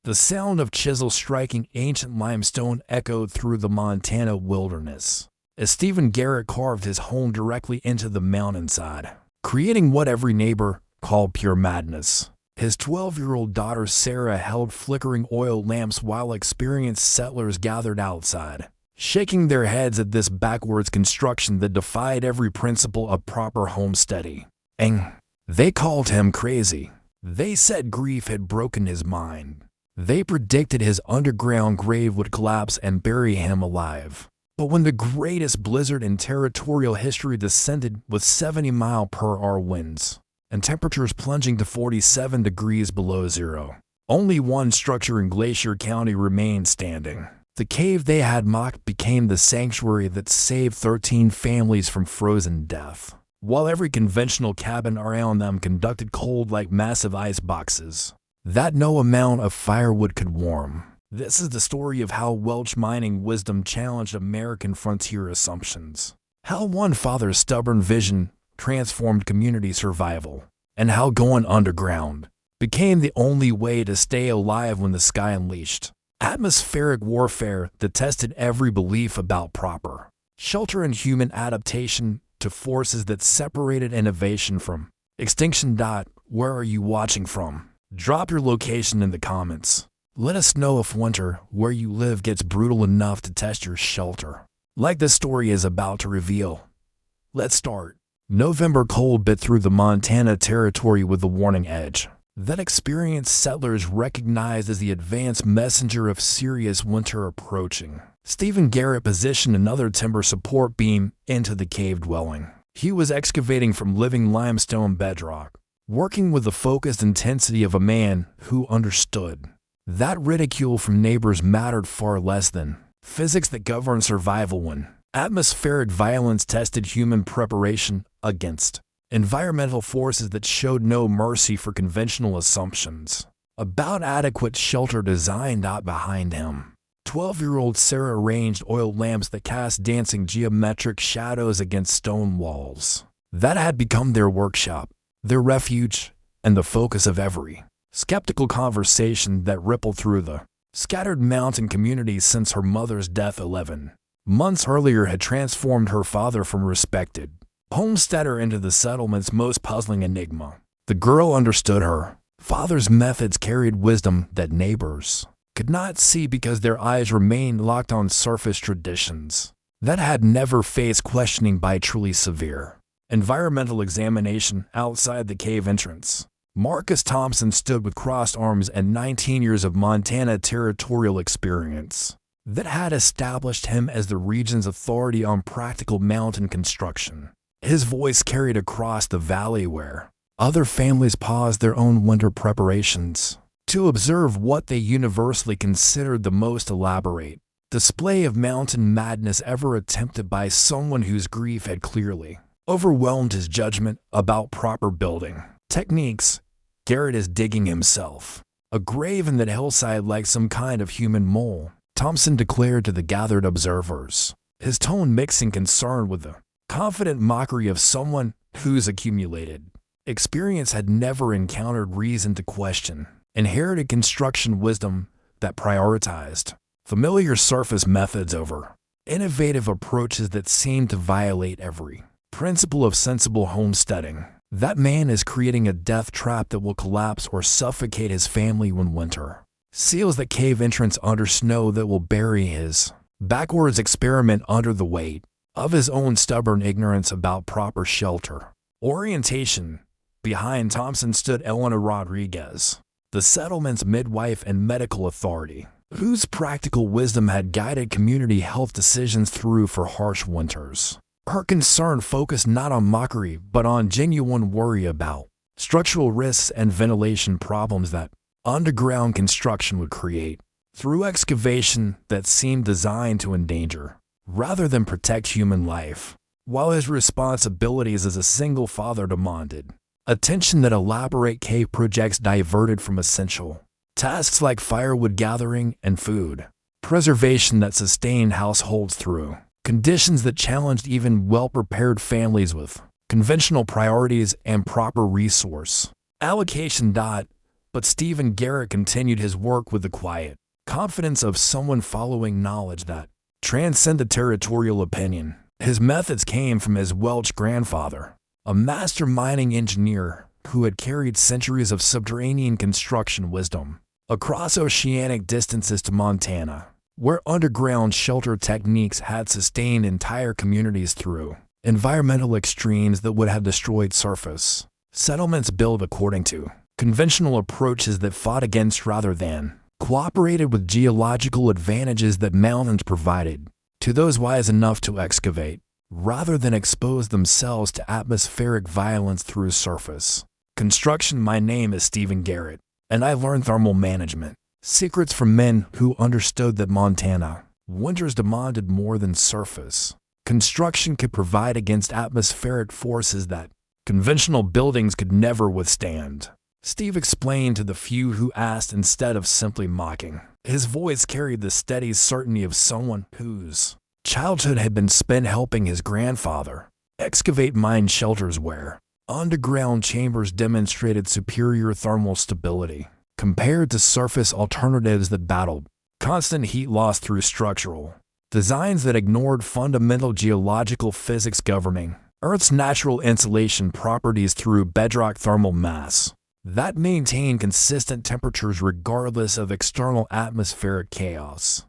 The sound of chisels striking ancient limestone echoed through the Montana wilderness as Stephen Garrett carved his home directly into the mountainside, creating what every neighbor called pure madness. His 12-year-old daughter Sarah held flickering oil lamps while experienced settlers gathered outside, shaking their heads at this backwards construction that defied every principle of proper homesteading. And they called him crazy. They said grief had broken his mind. They predicted his underground grave would collapse and bury him alive. But when the greatest blizzard in territorial history descended with 70-mile-per-hour winds and temperatures plunging to 47 degrees below zero, only one structure in Glacier County remained standing. The cave they had mocked became the sanctuary that saved 13 families from frozen death, while every conventional cabin around them conducted cold like massive ice boxes that no amount of firewood could warm. This is the story of how Welsh mining wisdom challenged American frontier assumptions, how one father's stubborn vision transformed community survival, and how going underground became the only way to stay alive when the sky unleashed atmospheric warfare that tested every belief about proper shelter and human adaptation to forces that separated innovation from extinction. Where are you watching from? Drop your location in the comments. Let us know if winter, where you live, gets brutal enough to test your shelter, like this story is about to reveal. Let's start. November cold bit through the Montana territory with the warning edge that experienced settlers recognized as the advance messenger of serious winter approaching. Stephen Garrett positioned another timber support beam into the cave dwelling. He was excavating from living limestone bedrock, working with the focused intensity of a man who understood that ridicule from neighbors mattered far less than physics that govern survival when atmospheric violence tested human preparation against environmental forces that showed no mercy for conventional assumptions about adequate shelter designed out behind him. 12-year-old Sarah arranged oil lamps that cast dancing geometric shadows against stone walls that had become their workshop, their refuge, and the focus of every skeptical conversation that rippled through the scattered mountain communities since her mother's death 11 months earlier had transformed her father from respected homesteader into the settlement's most puzzling enigma. The girl understood her father's methods carried wisdom that neighbors could not see because their eyes remained locked on surface traditions that had never faced questioning by truly severe environmental examination outside the cave entrance. Marcus Thompson stood with crossed arms and 19 years of Montana territorial experience that had established him as the region's authority on practical mountain construction. His voice carried across the valley where other families paused their own winter preparations to observe what they universally considered the most elaborate display of mountain madness ever attempted by someone whose grief had clearly overwhelmed his judgment about proper building techniques. Garrett is digging himself a grave in that hillside like some kind of human mole, Thompson declared to the gathered observers, his tone mixing concern with the confident mockery of someone whose accumulated experience had never encountered reason to question inherited construction wisdom that prioritized familiar surface methods over innovative approaches that seemed to violate every principle of sensible homesteading. That man is creating a death trap that will collapse or suffocate his family when winter seals the cave entrance under snow that will bury his backwards experiment under the weight of his own stubborn ignorance about proper shelter orientation. Behind Thompson stood Eleanor Rodriguez, the settlement's midwife and medical authority, whose practical wisdom had guided community health decisions through for harsh winters. Her concern focused not on mockery but on genuine worry about structural risks and ventilation problems that underground construction would create through excavation that seemed designed to endanger rather than protect human life, while his responsibilities as a single father demanded attention that elaborate cave projects diverted from essential tasks like firewood gathering and food preservation that sustained households through conditions that challenged even well-prepared families with conventional priorities and proper resource allocation. But Stephen Garrett continued his work with the quiet confidence of someone following knowledge that transcended territorial opinion. His methods came from his Welsh grandfather, a master mining engineer who had carried centuries of subterranean construction wisdom across oceanic distances to Montana, where underground shelter techniques had sustained entire communities through environmental extremes that would have destroyed surface settlements built according to conventional approaches that fought against rather than cooperated with geological advantages that mountains provided to those wise enough to excavate, rather than expose themselves to atmospheric violence through surface construction. My name is Stephen Garrett, and I learned thermal management secrets from men who understood that Montana winters demanded more than surface construction could provide against atmospheric forces that conventional buildings could never withstand. Steve explained to the few who asked instead of simply mocking. His voice carried the steady certainty of someone whose childhood had been spent helping his grandfather excavate mine shelters where underground chambers demonstrated superior thermal stability compared to surface alternatives that battled constant heat loss through structural designs that ignored fundamental geological physics governing Earth's natural insulation properties through bedrock thermal mass that maintain consistent temperatures regardless of external atmospheric chaos.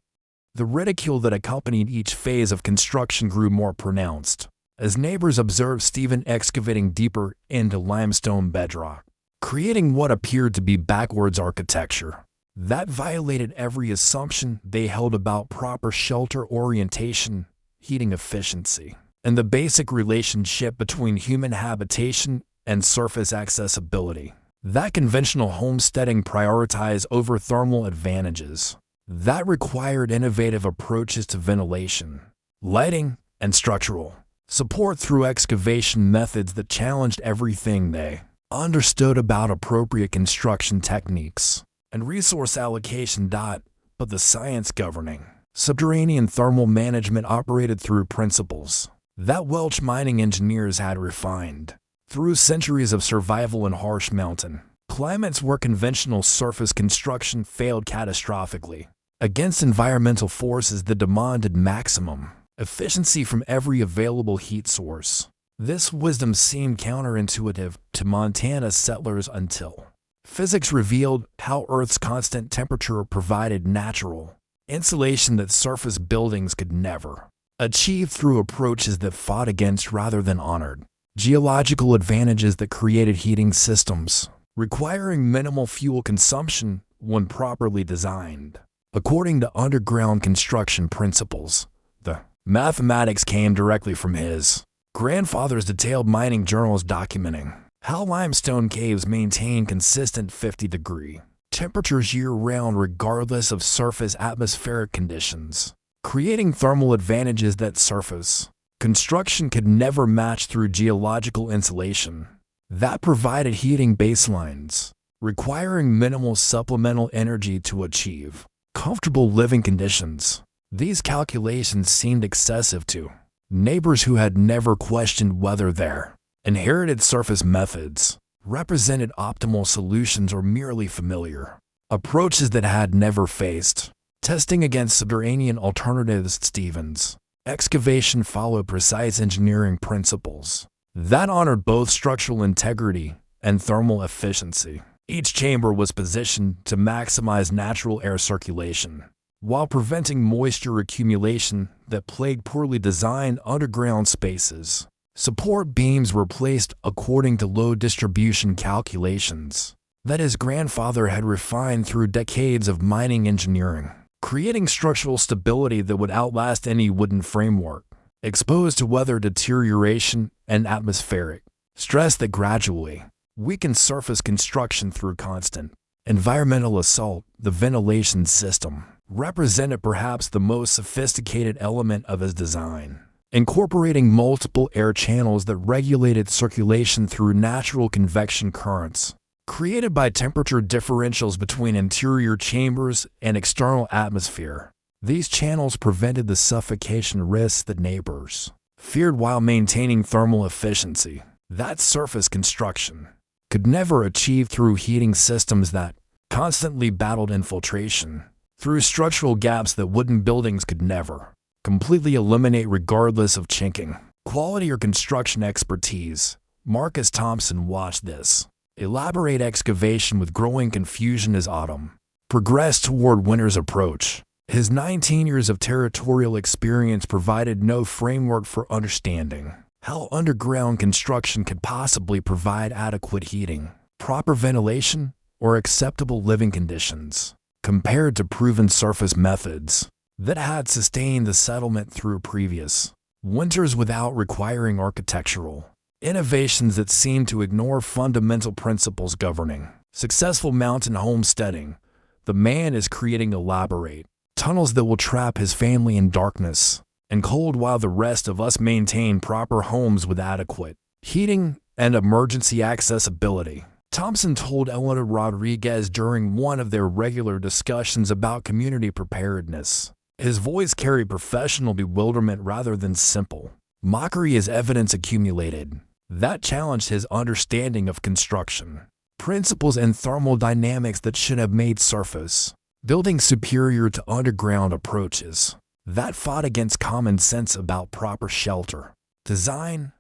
The ridicule that accompanied each phase of construction grew more pronounced as neighbors observed Stephen excavating deeper into limestone bedrock, creating what appeared to be backwards architecture that violated every assumption they held about proper shelter orientation, heating efficiency, and the basic relationship between human habitation and surface accessibility that conventional homesteading prioritized over thermal advantages that required innovative approaches to ventilation, lighting, and structural support through excavation methods that challenged everything they understood about appropriate construction techniques and resource allocation. But the science governing subterranean thermal management operated through principles that Welsh mining engineers had refined through centuries of survival in harsh mountain climates where conventional surface construction failed catastrophically against environmental forces that demanded maximum efficiency from every available heat source. This wisdom seemed counterintuitive to Montana settlers until physics revealed how Earth's constant temperature provided natural insulation that surface buildings could never achieve through approaches that fought against rather than honored geological advantages that created heating systems requiring minimal fuel consumption when properly designed. According to underground construction principles, the mathematics came directly from his grandfather's detailed mining journals documenting how limestone caves maintain consistent 50-degree temperatures year-round regardless of surface atmospheric conditions, creating thermal advantages that surface construction could never match through geological insulation that provided heating baselines, requiring minimal supplemental energy to achieve comfortable living conditions. These calculations seemed excessive to neighbors who had never questioned whether their inherited surface methods represented optimal solutions or merely familiar approaches that had never faced testing against subterranean alternatives. Stevens' excavation followed precise engineering principles that honored both structural integrity and thermal efficiency. Each chamber was positioned to maximize natural air circulation while preventing moisture accumulation that plagued poorly designed underground spaces. Support beams were placed according to load distribution calculations that his grandfather had refined through decades of mining engineering, creating structural stability that would outlast any wooden framework exposed to weather deterioration and atmospheric stress that gradually weakened surface construction through constant environmental assault. The ventilation system represented perhaps the most sophisticated element of his design, incorporating multiple air channels that regulated circulation through natural convection currents created by temperature differentials between interior chambers and external atmosphere. These channels prevented the suffocation risks that neighbors feared while maintaining thermal efficiency that surface construction could never achieve through heating systems that constantly battled infiltration through structural gaps that wooden buildings could never completely eliminate regardless of chinking, quality, or construction expertise. Marcus Thompson watched this elaborate excavation with growing confusion as autumn progressed toward winter's approach. His 19 years of territorial experience provided no framework for understanding how underground construction could possibly provide adequate heating, proper ventilation, or acceptable living conditions, compared to proven surface methods that had sustained the settlement through previous winters without requiring architectural innovations that seemed to ignore fundamental principles governing successful mountain homesteading. The man is creating elaborate tunnels that will trap his family in darkness and cold while the rest of us maintain proper homes with adequate heating and emergency accessibility, Thompson told Eleanor Rodriguez during one of their regular discussions about community preparedness. His voice carried professional bewilderment rather than simple mockery as evidence accumulated that challenged his understanding of construction principles and thermodynamics that should have made surface building superior to underground approaches that fought against common sense about proper shelter design.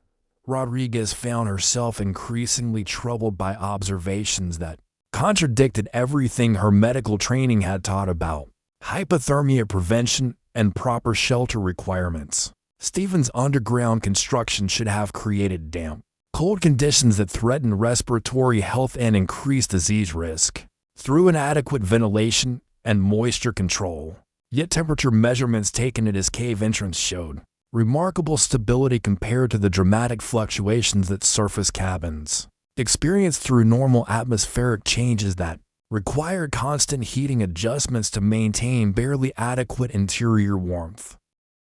Rodriguez found herself increasingly troubled by observations that contradicted everything her medical training had taught about hypothermia prevention and proper shelter requirements. Stephen's underground construction should have created damp, cold conditions that threaten respiratory health and increase disease risk through inadequate ventilation and moisture control. Yet temperature measurements taken at his cave entrance showed remarkable stability compared to the dramatic fluctuations that surface cabins experience through normal atmospheric changes that required constant heating adjustments to maintain barely adequate interior warmth.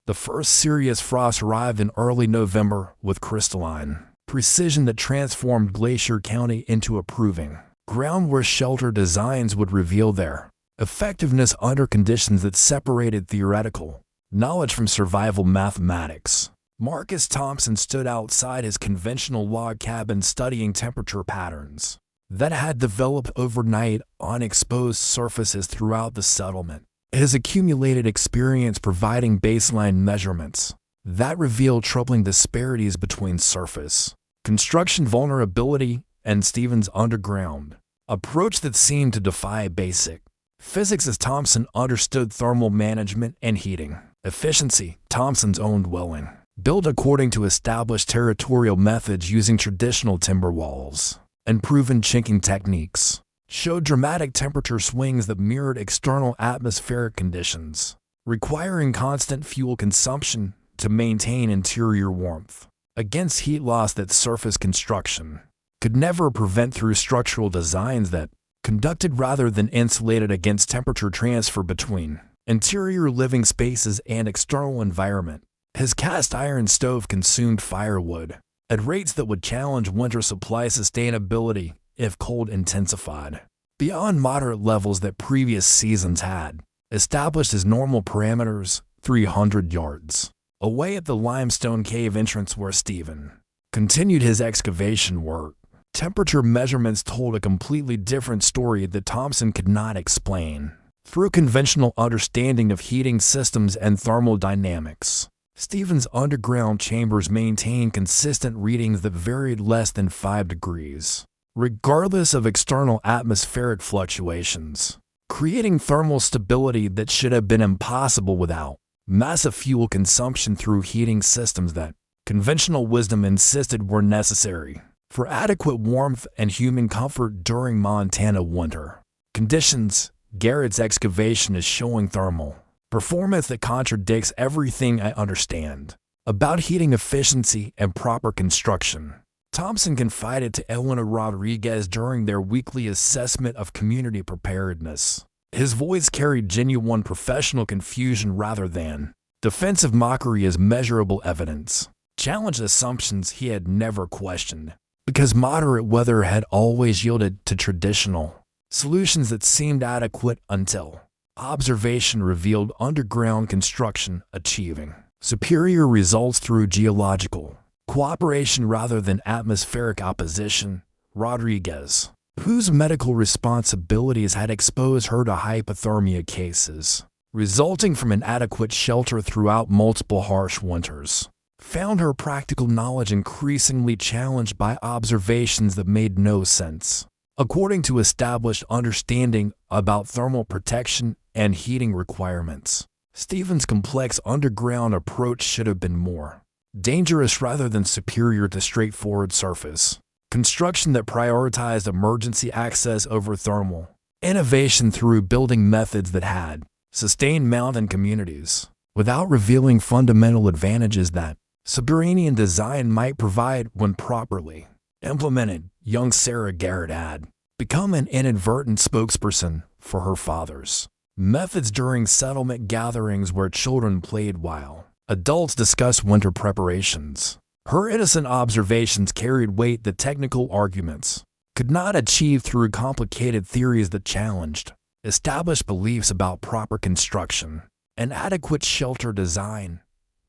The first serious frost arrived in early November with crystalline precision that transformed Glacier County into a proving ground where shelter designs would reveal their effectiveness under conditions that separated theoretical knowledge from survival mathematics. Marcus Thompson stood outside his conventional log cabin studying temperature patterns that had developed overnight on exposed surfaces throughout the settlement. His accumulated experience providing baseline measurements that revealed troubling disparities between surface construction vulnerability and Stephen's underground approach that seemed to defy basic physics as Thompson understood thermal management and heating efficiency. Thompson's own dwelling, built according to established territorial methods using traditional timber walls and proven chinking techniques, showed dramatic temperature swings that mirrored external atmospheric conditions, requiring constant fuel consumption to maintain interior warmth against heat loss that surface construction could never prevent through structural designs that conducted rather than insulated against temperature transfer between interior living spaces and external environment. His cast iron stove consumed firewood at rates that would challenge winter supply sustainability if cold intensified beyond moderate levels that previous seasons had established as normal parameters 300 yards away at the limestone cave entrance where Stephen continued his excavation work. Temperature measurements told a completely different story that Thompson could not explain through conventional understanding of heating systems and thermodynamics. Stephen's underground chambers maintained consistent readings that varied less than 5 degrees, regardless of external atmospheric fluctuations, creating thermal stability that should have been impossible without massive fuel consumption through heating systems that conventional wisdom insisted were necessary for adequate warmth and human comfort during Montana winter conditions. Garrett's excavation is showing thermal performance that contradicts everything I understand about heating efficiency and proper construction. Thompson confided to Eleanor Rodriguez during their weekly assessment of community preparedness. His voice carried genuine professional confusion rather than defensive mockery as measurable evidence, challenged assumptions he had never questioned, because moderate weather had always yielded to traditional solutions that seemed adequate until observation revealed underground construction achieving superior results through geological cooperation rather than atmospheric opposition. Rodriguez whose medical responsibilities had exposed her to hypothermia cases, resulting from inadequate shelter throughout multiple harsh winters, found her practical knowledge increasingly challenged by observations that made no sense. According to established understanding about thermal protection and heating requirements, Stevens' complex underground approach should have been more dangerous rather than superior to straightforward surface construction that prioritized emergency access over thermal innovation through building methods that had sustained mountain communities without revealing fundamental advantages that subterranean design might provide when properly implemented. Young Sarah Garrett had become an inadvertent spokesperson for her father's methods during settlement gatherings where children played while adults discussed winter preparations. Her innocent observations carried weight that technical arguments could not achieve through complicated theories that challenged established beliefs about proper construction and adequate shelter design.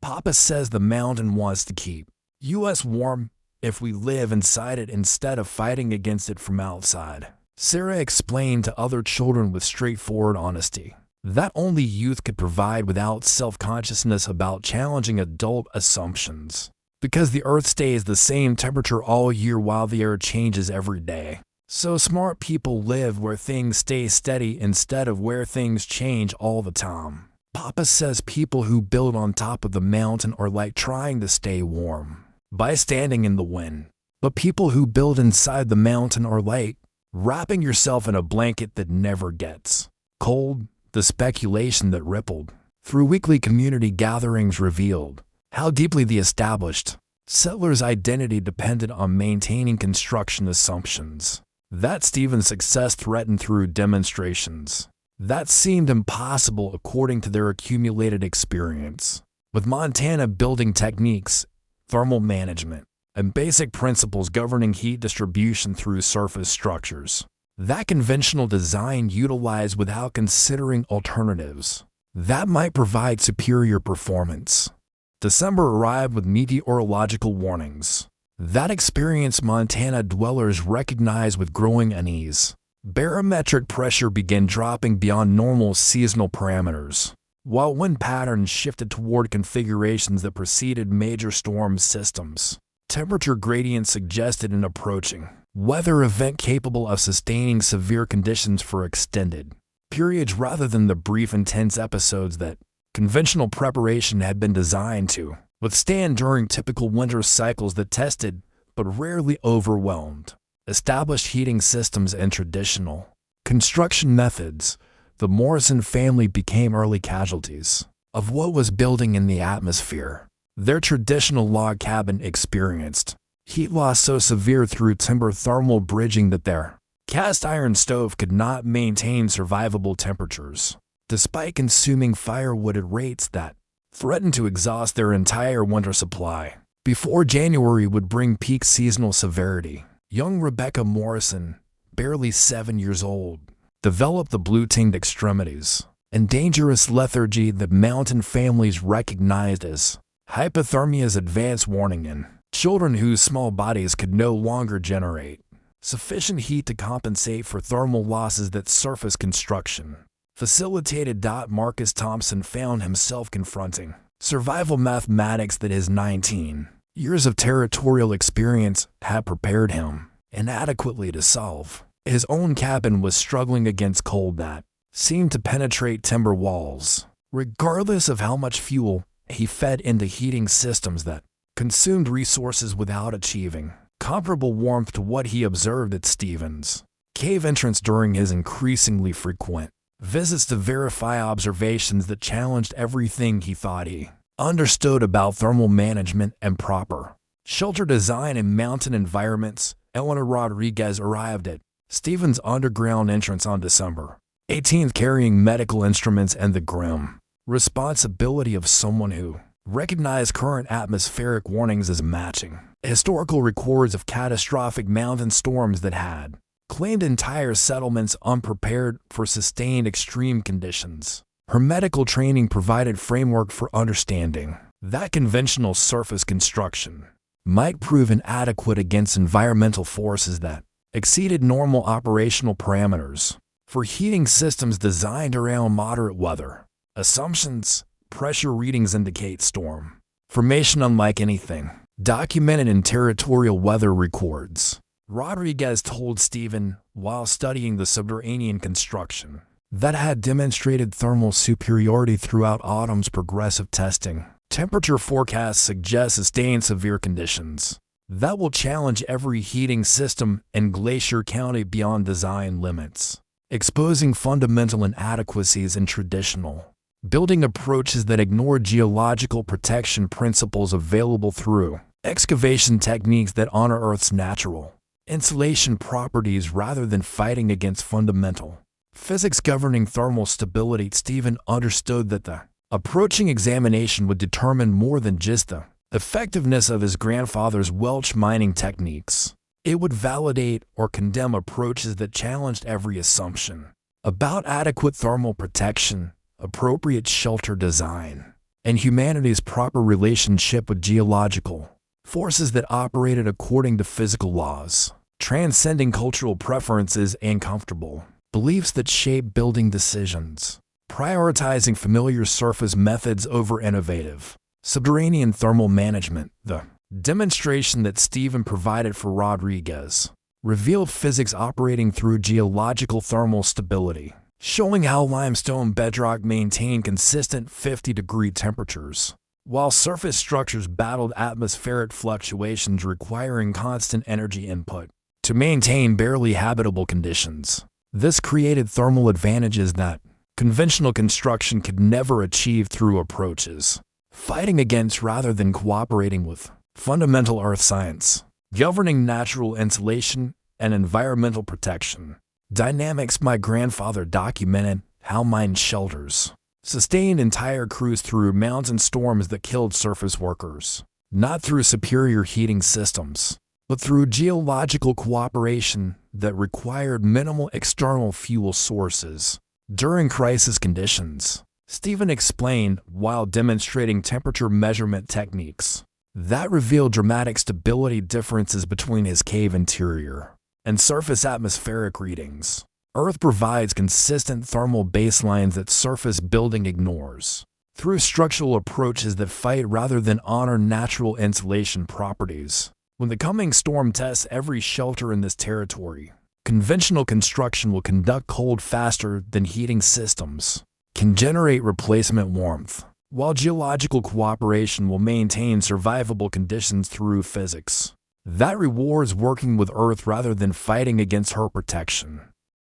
Papa says the mountain wants to keep us warm if we live inside it instead of fighting against it from outside. Sarah explained to other children with straightforward honesty that only youth could provide without self-consciousness about challenging adult assumptions. Because the earth stays the same temperature all year while the air changes every day. So smart people live where things stay steady instead of where things change all the time. Papa says people who build on top of the mountain are like trying to stay warm by standing in the wind. But people who build inside the mountain are like wrapping yourself in a blanket that never gets cold. The speculation that rippled through weekly community gatherings revealed how deeply the established settlers' identity depended on maintaining construction assumptions that Stevens' success threatened through demonstrations that seemed impossible according to their accumulated experience with Montana building techniques, thermal management, and basic principles governing heat distribution through surface structures that conventional design utilized without considering alternatives that might provide superior performance. December arrived with meteorological warnings that experienced Montana dwellers recognized with growing unease. Barometric pressure began dropping beyond normal seasonal parameters, while wind patterns shifted toward configurations that preceded major storm systems. Temperature gradients suggested an approaching weather event capable of sustaining severe conditions for extended periods rather than the brief intense episodes that conventional preparation had been designed to withstand during typical winter cycles that tested but rarely overwhelmed established heating systems and traditional construction methods. The Morrison family became early casualties of what was building in the atmosphere. Their traditional log cabin experienced heat loss so severe through timber thermal bridging that their cast iron stove could not maintain survivable temperatures, despite consuming firewood at rates that threatened to exhaust their entire winter supply. Before January would bring peak seasonal severity, young Rebecca Morrison, barely 7 years old, developed the blue-tinged extremities and dangerous lethargy that mountain families recognized as hypothermia's advance warning in children whose small bodies could no longer generate sufficient heat to compensate for thermal losses that surface construction facilitated. Marcus Thompson found himself confronting survival mathematics that his 19 years of territorial experience had prepared him inadequately to solve. His own cabin was struggling against cold that seemed to penetrate timber walls, regardless of how much fuel he fed into heating systems that consumed resources without achieving comparable warmth to what he observed at Stevens' cave entrance during his increasingly frequent visits to verify observations that challenged everything he thought he understood about thermal management and proper shelter design in mountain environments. Eleanor Rodriguez arrived at Stevens' underground entrance on December 18th carrying medical instruments and the grim responsibility of someone who recognized current atmospheric warnings as matching historical records of catastrophic mountain storms that had claimed entire settlements unprepared for sustained extreme conditions. Her medical training provided framework for understanding that conventional surface construction might prove inadequate against environmental forces that exceeded normal operational parameters. For heating systems designed around moderate weather, assumptions, pressure readings indicate storm formation unlike anything documented in territorial weather records. Rodriguez told Stephen, while studying the subterranean construction, that had demonstrated thermal superiority throughout autumn's progressive testing. Temperature forecasts suggest sustained severe conditions that will challenge every heating system in Glacier County beyond design limits, exposing fundamental inadequacies in traditional building approaches that ignore geological protection principles available through excavation techniques that honor Earth's natural insulation properties rather than fighting against fundamental physics governing thermal stability. Stephen understood that the approaching examination would determine more than just the effectiveness of his grandfather's Welsh mining techniques. It would validate or condemn approaches that challenged every assumption about adequate thermal protection, appropriate shelter design, and humanity's proper relationship with geological forces that operated according to physical laws, transcending cultural preferences and comfortable beliefs that shape building decisions, prioritizing familiar surface methods over innovative subterranean thermal management. The demonstration that Stephen provided for Rodriguez revealed physics operating through geological thermal stability, showing how limestone bedrock maintained consistent 50-degree temperatures, while surface structures battled atmospheric fluctuations requiring constant energy input to maintain barely habitable conditions. This created thermal advantages that conventional construction could never achieve through approaches fighting against rather than cooperating with fundamental earth science, governing natural insulation and environmental protection dynamics. My grandfather documented how mine shelters sustained entire crews through mountain storms that killed surface workers, not through superior heating systems, but through geological cooperation that required minimal external fuel sources during crisis conditions. Stephen explained, while demonstrating temperature measurement techniques that revealed dramatic stability differences between his cave interior and surface atmospheric readings. Earth provides consistent thermal baselines that surface building ignores through structural approaches that fight rather than honor natural insulation properties. When the coming storm tests every shelter in this territory, conventional construction will conduct cold faster than heating systems can generate replacement warmth, while geological cooperation will maintain survivable conditions through physics that rewards working with Earth rather than fighting against her protection.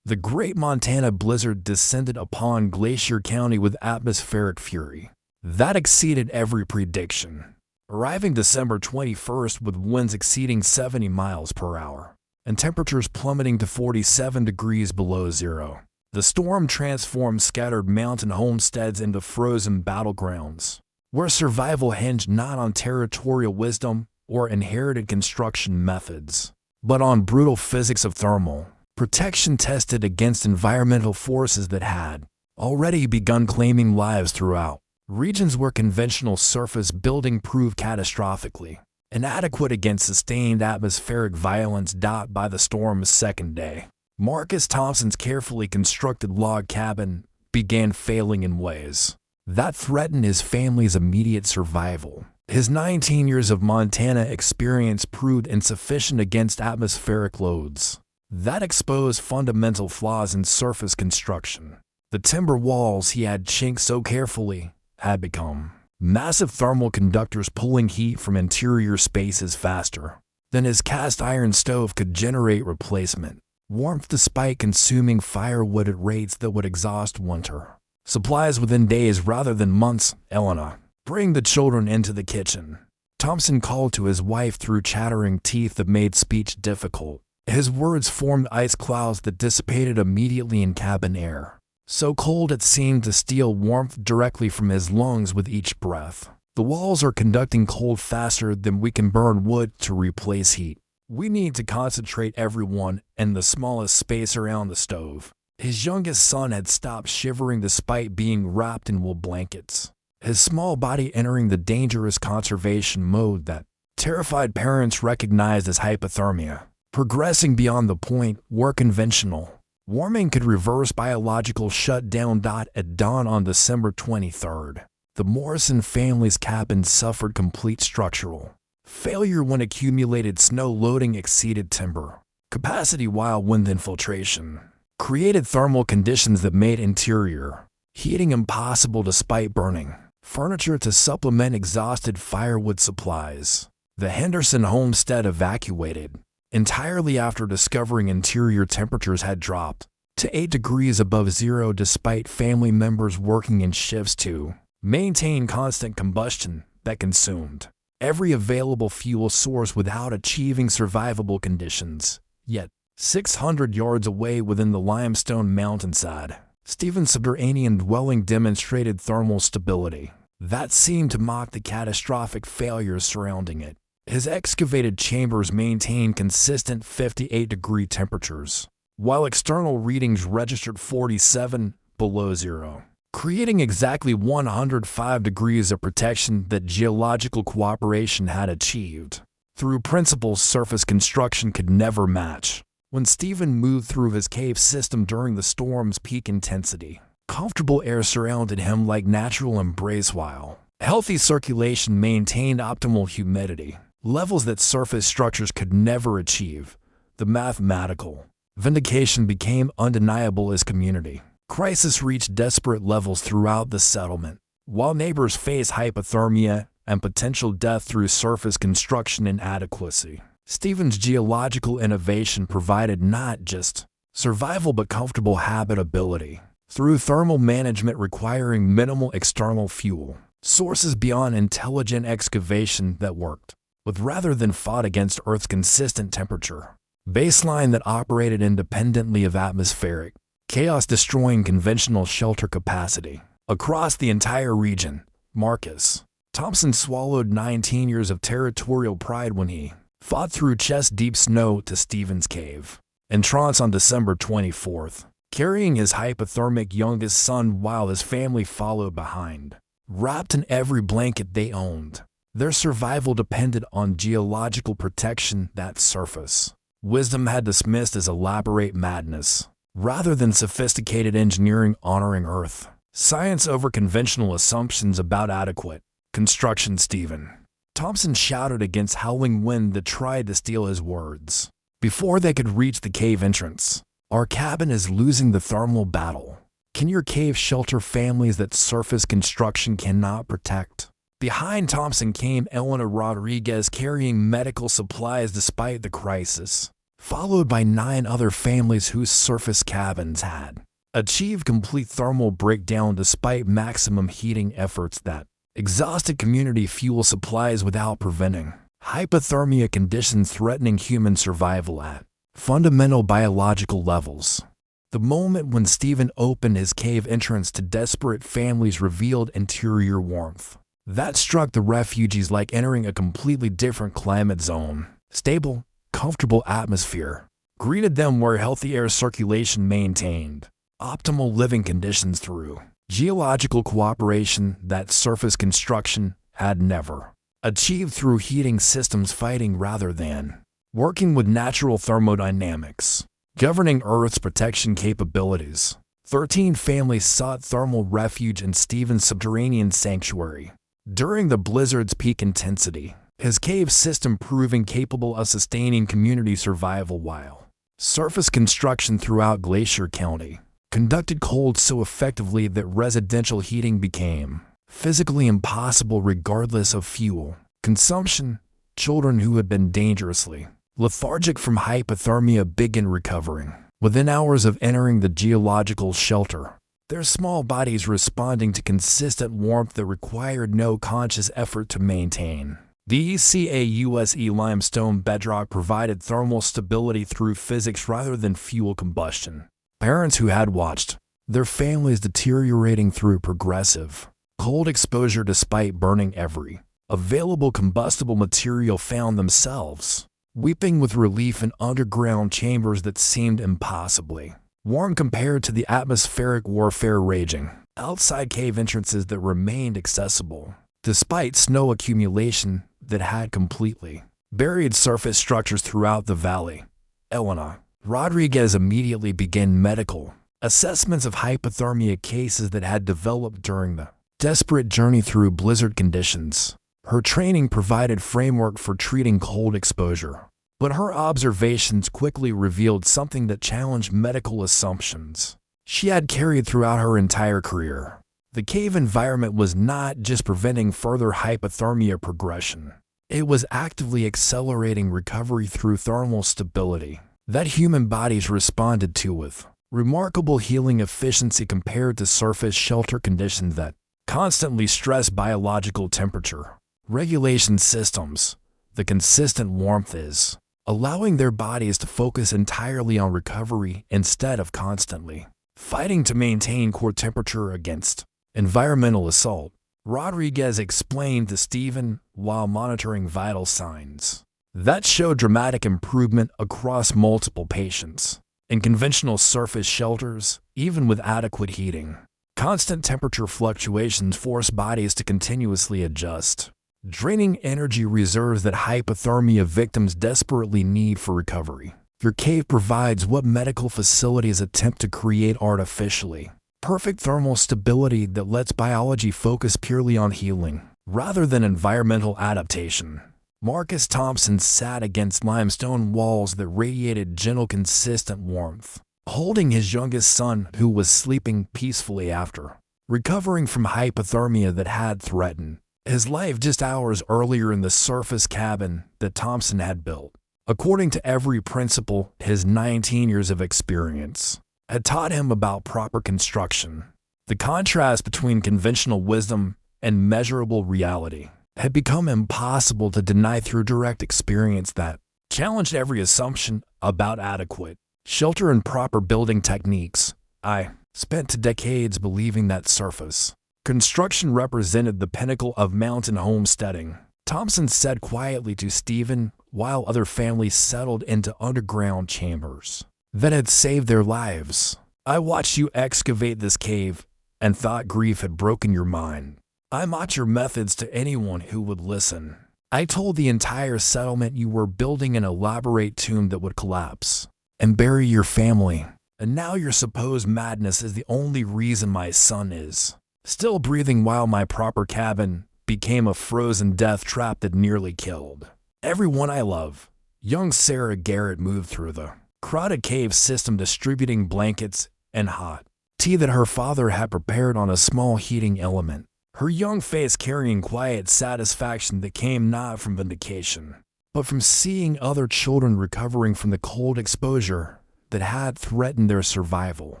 The Great Montana Blizzard descended upon Glacier County with atmospheric fury that exceeded every prediction, arriving December 21st with winds exceeding 70 miles per hour and temperatures plummeting to 47 degrees below zero. The storm transformed scattered mountain homesteads into frozen battlegrounds, where survival hinged not on territorial wisdom or inherited construction methods, but on brutal physics of thermal protection tested against environmental forces that had already begun claiming lives throughout regions where conventional surface building proved catastrophically inadequate against sustained atmospheric violence. By the storm's second day, Marcus Thompson's carefully constructed log cabin began failing in ways that threatened his family's immediate survival. His 19 years of Montana experience proved insufficient against atmospheric loads that exposed fundamental flaws in surface construction. The timber walls he had chinked so carefully had become massive thermal conductors, pulling heat from interior spaces faster than his cast iron stove could generate replacement warmth, despite consuming firewood at rates that would exhaust winter supplies within days rather than months. "Elena, bring the children into the kitchen," Thompson called to his wife through chattering teeth that made speech difficult. His words formed ice clouds that dissipated immediately in cabin air, so cold it seemed to steal warmth directly from his lungs with each breath. "The walls are conducting cold faster than we can burn wood to replace heat. We need to concentrate everyone in the smallest space around the stove." His youngest son had stopped shivering despite being wrapped in wool blankets, his small body entering the dangerous conservation mode that terrified parents recognized as hypothermia. progressing beyond the point where conventional warming could reverse biological shutdown. At dawn on December 23rd, the Morrison family's cabin suffered complete structural failure when accumulated snow loading exceeded timber capacity, while wind infiltration created thermal conditions that made interior heating impossible despite burning furniture to supplement exhausted firewood supplies. The Henderson homestead evacuated entirely after discovering interior temperatures had dropped to 8 degrees above zero, despite family members working in shifts to maintain constant combustion that consumed every available fuel source without achieving survivable conditions. Yet, 600 yards away within the limestone mountainside, Stephen's subterranean dwelling demonstrated thermal stability that seemed to mock the catastrophic failures surrounding it. His excavated chambers maintained consistent 58-degree temperatures, while external readings registered 47 below zero, creating exactly 105 degrees of protection that geological cooperation had achieved through principles surface construction could never match. When Stephen moved through his cave system during the storm's peak intensity, comfortable air surrounded him like natural embrace, while healthy circulation maintained optimal humidity levels that surface structures could never achieve. The mathematical vindication became undeniable as community crisis reached desperate levels throughout the settlement, while neighbors faced hypothermia and potential death through surface construction inadequacy. Stephen's geological innovation provided not just survival but comfortable habitability through thermal management requiring minimal external fuel sources beyond intelligent excavation that worked with rather than fought against Earth's consistent temperature baseline that operated independently of atmospheric chaos, destroying conventional shelter capacity across the entire region. Marcus Thompson swallowed 19 years of territorial pride when he fought through chest-deep snow to Stephen's cave entrance on December 24th, carrying his hypothermic youngest son while his family followed behind, wrapped in every blanket they owned. Their survival depended on geological protection that surface wisdom had dismissed as elaborate madness, rather than sophisticated engineering honoring Earth science over conventional assumptions about adequate construction. Stephen Thompson shouted against howling wind that tried to steal his words before they could reach the cave entrance. Our cabin is losing the thermal battle. Can your cave shelter families that surface construction cannot protect? Behind Thompson came Eleanor Rodriguez carrying medical supplies despite the crisis, followed by 9 other families whose surface cabins had achieved complete thermal breakdown despite maximum heating efforts that exhausted community fuel supplies without preventing hypothermia conditions threatening human survival at fundamental biological levels. The moment when Stephen opened his cave entrance to desperate families revealed interior warmth that struck the refugees like entering a completely different climate zone. Stable, comfortable atmosphere greeted them where healthy air circulation maintained optimal living conditions through geological cooperation that surface construction had never achieved through heating systems fighting rather than working with natural thermodynamics governing Earth's protection capabilities. 13 families sought thermal refuge in Stephen's subterranean sanctuary during the blizzard's peak intensity, his cave system proving capable of sustaining community survival while surface construction throughout Glacier County conducted cold so effectively that residential heating became physically impossible regardless of fuel consumption. Children who had been dangerously lethargic from hypothermia began recovering within hours of entering the geological shelter, their small bodies responding to consistent warmth that required no conscious effort to maintain. The ECAUSE limestone bedrock provided thermal stability through physics rather than fuel combustion. Parents who had watched their families deteriorating through progressive cold exposure despite burning every available combustible material found themselves weeping with relief in underground chambers that seemed impossibly warm compared to the atmospheric warfare raging outside cave entrances that remained accessible despite snow accumulation that had completely buried surface structures throughout the valley. Elena Rodriguez immediately began medical assessments of hypothermia cases that had developed during the desperate journey through blizzard conditions. Her training provided framework for treating cold exposure, but her observations quickly revealed something that challenged medical assumptions she had carried throughout her entire career. The cave environment was not just preventing further hypothermia progression, it was actively accelerating recovery through thermal stability that human bodies responded to with remarkable healing efficiency compared to surface shelter conditions that constantly stress biological temperature regulation systems. The consistent warmth is allowing their bodies to focus entirely on recovery instead of constantly fighting to maintain core temperature against environmental assault. Rodriguez explained to Stephen while monitoring vital signs that showed dramatic improvement across multiple patients. In conventional surface shelters, even with adequate heating, constant temperature fluctuations force bodies to continuously adjust, draining energy reserves that hypothermia victims desperately need for recovery. Your cave provides what medical facilities attempt to create artificially: perfect thermal stability that lets biology focus purely on healing, rather than environmental adaptation. Marcus Thompson sat against limestone walls that radiated gentle, consistent warmth, holding his youngest son who was sleeping peacefully after recovering from hypothermia that had threatened his life just hours earlier in the surface cabin that Thompson had built. According to every principle, his 19 years of experience had taught him about proper construction. The contrast between conventional wisdom and measurable reality had become impossible to deny through direct experience that challenged every assumption about adequate shelter and proper building techniques. I spent decades believing that surface construction represented the pinnacle of mountain homesteading, Thompson said quietly to Stephen while other families settled into underground chambers that had saved their lives. I watched you excavate this cave and thought grief had broken your mind. I mocked your methods to anyone who would listen. I told the entire settlement you were building an elaborate tomb that would collapse and bury your family. And now your supposed madness is the only reason my son is still breathing while my proper cabin became a frozen death trap that nearly killed everyone I love. Young Sarah Garrett moved through the crowded cave system, distributing blankets and hot tea that her father had prepared on a small heating element, her young face carrying quiet satisfaction that came not from vindication, but from seeing other children recovering from the cold exposure that had threatened their survival.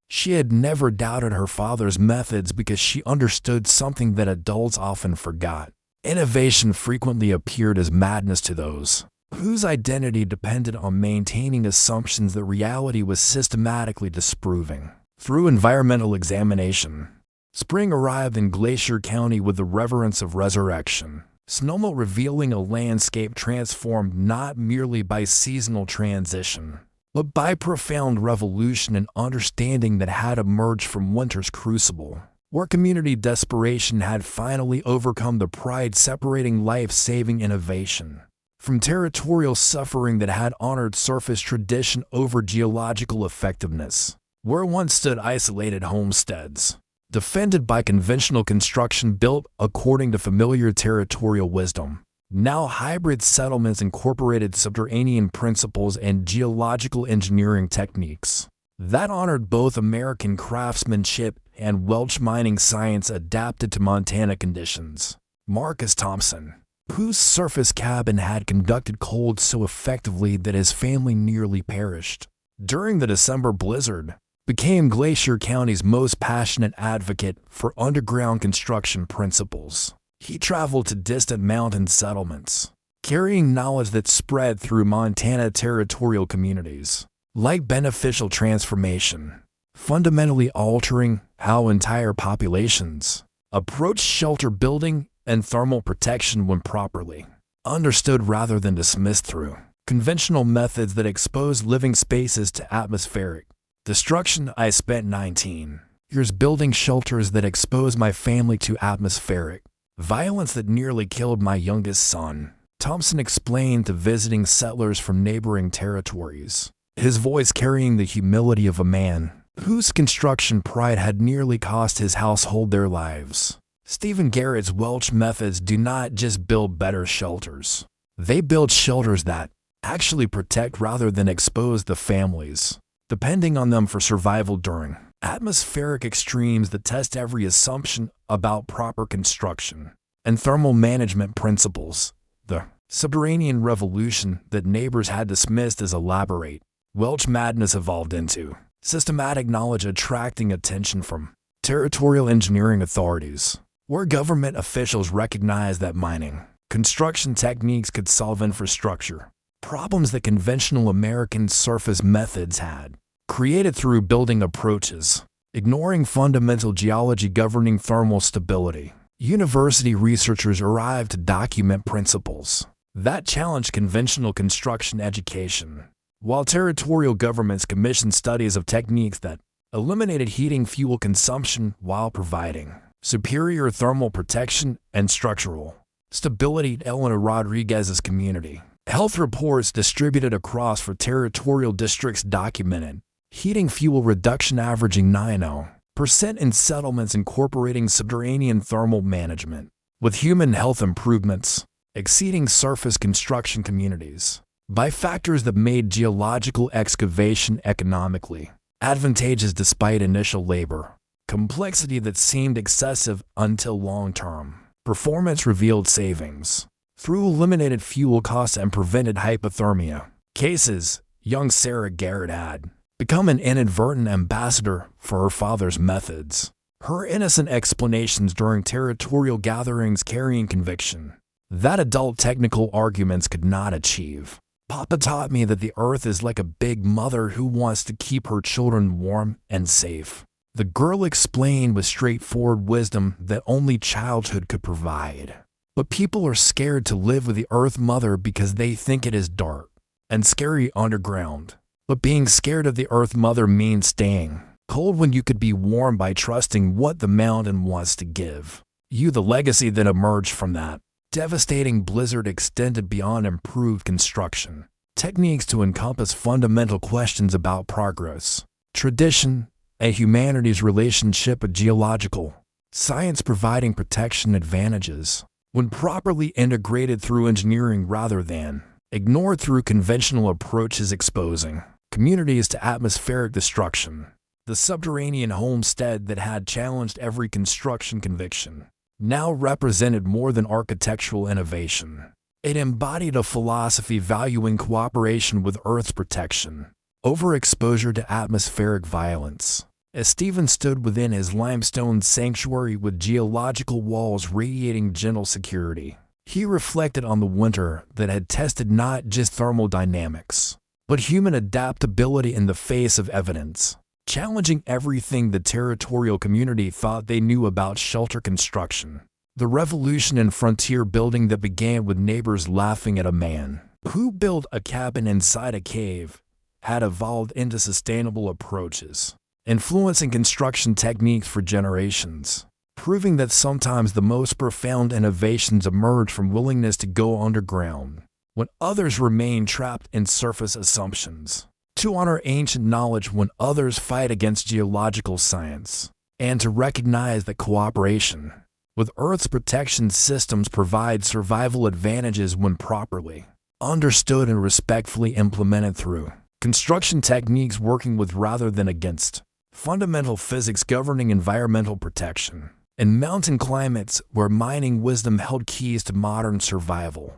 She had never doubted her father's methods because she understood something that adults often forgot. Innovation frequently appeared as madness to those whose identity depended on maintaining assumptions that reality was systematically disproving. Through environmental examination, spring arrived in Glacier County with the reverence of resurrection, snowmelt revealing a landscape transformed not merely by seasonal transition, but by profound revolution and understanding that had emerged from winter's crucible, where community desperation had finally overcome the pride separating life-saving innovation from territorial suffering that had honored surface tradition over geological effectiveness. Where once stood isolated homesteads, defended by conventional construction built according to familiar territorial wisdom, now hybrid settlements incorporated subterranean principles and geological engineering techniques that honored both American craftsmanship and Welsh mining science adapted to Montana conditions. Marcus Thompson, whose surface cabin had conducted cold so effectively that his family nearly perished during the December blizzard, became Glacier County's most passionate advocate for underground construction principles. He traveled to distant mountain settlements, carrying knowledge that spread through Montana territorial communities, like beneficial transformation, fundamentally altering how entire populations approach shelter building and thermal protection when properly understood rather than dismissed through conventional methods that expose living spaces to atmospheric destruction. I spent 19 years building shelters that exposed my family to atmospheric violence that nearly killed my youngest son, Thompson explained to visiting settlers from neighboring territories. his voice carrying the humility of a man whose construction pride had nearly cost his household their lives. Stephen Garrett's Welsh methods do not just build better shelters. They build shelters that actually protect rather than expose the families depending on them for survival during atmospheric extremes that test every assumption about proper construction and thermal management principles. The subterranean revolution that neighbors had dismissed as elaborate Welsh madness evolved into systematic knowledge attracting attention from territorial engineering authorities, where government officials recognized that mining construction techniques could solve infrastructure problems that conventional American surface methods had created through building approaches, ignoring fundamental geology governing thermal stability. University researchers arrived to document principles that challenged conventional construction education, while territorial governments commissioned studies of techniques that eliminated heating fuel consumption while providing superior thermal protection and structural stability. Eleanor Rodriguez's community health reports distributed across for territorial districts documented heating fuel reduction averaging 90% in settlements incorporating subterranean thermal management, with human health improvements exceeding surface construction communities by factors that made geological excavation economically advantageous despite initial labor complexity that seemed excessive until long-term performance revealed savings through eliminated fuel costs and prevented hypothermia cases. Young Sarah Garrett had become an inadvertent ambassador for her father's methods, her innocent explanations during territorial gatherings carrying conviction that adult technical arguments could not achieve. Papa taught me that the earth is like a big mother who wants to keep her children warm and safe. The girl explained with straightforward wisdom that only childhood could provide. But people are scared to live with the earth mother because they think it is dark and scary underground. But being scared of the earth mother means staying cold when you could be warm by trusting what the mountain wants to give you. The legacy that emerged from that devastating blizzard extended beyond improved construction techniques to encompass fundamental questions about progress, tradition, and humanity's relationship with geological science, providing protection advantages when properly integrated through engineering rather than ignored through conventional approaches, exposing communities to atmospheric destruction. The subterranean homestead that had challenged every construction conviction now represented more than architectural innovation. It embodied a philosophy valuing cooperation with Earth's protection over exposure to atmospheric violence. As Stephen stood within his limestone sanctuary with geological walls radiating gentle security, he reflected on the winter that had tested not just thermodynamics, but human adaptability in the face of evidence, challenging everything the territorial community thought they knew about shelter construction. The revolution in frontier building that began with neighbors laughing at a man who built a cabin inside a cave had evolved into sustainable approaches, influencing construction techniques for generations, proving that sometimes the most profound innovations emerge from willingness to go underground when others remain trapped in surface assumptions, to honor ancient knowledge when others fight against geological science, and to recognize that cooperation with Earth's protection systems provides survival advantages when properly understood and respectfully implemented through construction techniques working with rather than against fundamental physics governing environmental protection. In mountain climates where mining wisdom held keys to modern survival,